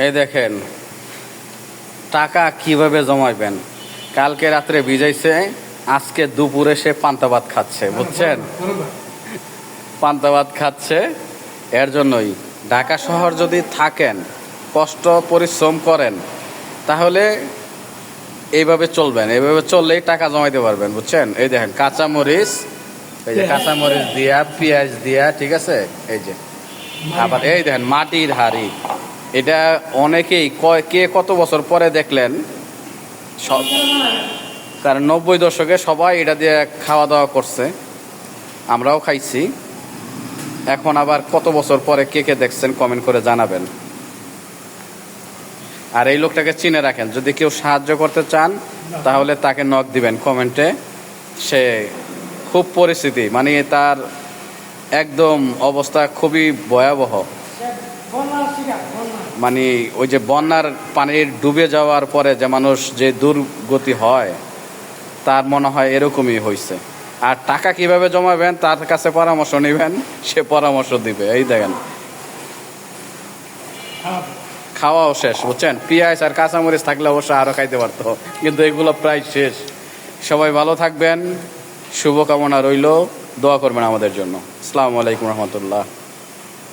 এই দেখেন টাকা কিভাবে জমাইবেন। কালকে রাত্রে ভিজাইছে, আজকে দুপুরে সে পান্তা ভাত খাচ্ছে, বুঝছেন? পান্তা ভাত খাচ্ছে। এর জন্যই ঢাকা শহর যদি থাকেন, কষ্ট পরিশ্রম করেন, তাহলে এইভাবে চলবেন। এইভাবে চললেই টাকা জমাইতে পারবেন, বুঝছেন? এই দেখেন কাঁচামরিচ, এই যে কাঁচামরিচ দিয়া, পেঁয়াজ দিয়া, ঠিক আছে? এই যে আবার এই দেখেন মাটির হাঁড়ি। এটা অনেকেই কে কত বছর পরে দেখলেন, সব কারণ 90 দশকে সবাই এটা দিয়ে খাওয়া দাওয়া করছে, আমরাও খাইছি। এখন আবার কত বছর পরে কে কে দেখছেন কমেন্ট করে জানাবেন। আর এই লোকটাকে চিনে রাখেন, যদি কেউ সাহায্য করতে চান তাহলে তাকে নক দিবেন কমেন্টে। সে খুব পরিস্থিতি, মানে তার একদম অবস্থা খুবই ভয়াবহ। মানে ওই যে বন্যার পানির ডুবে যাওয়ার পরে যে মানুষ যে দুর্গতি হয়, তার মনে হয় এরকমই হয়েছে। আর টাকা কিভাবে জমাবেন তার কাছে পরামর্শ নেবেন, সে পরামর্শ দিবে। এই দেখেন খাওয়াও শেষ, বুঝছেন? পেঁয়াজ আর কাঁচামরিচ থাকলে অবশ্য আরো খাইতে পারতো, কিন্তু এগুলো প্রায় শেষ। সবাই ভালো থাকবেন, শুভকামনা রইল, দোয়া করবেন আমাদের জন্য। আসসালামু আলাইকুম রহমতুল্লাহ।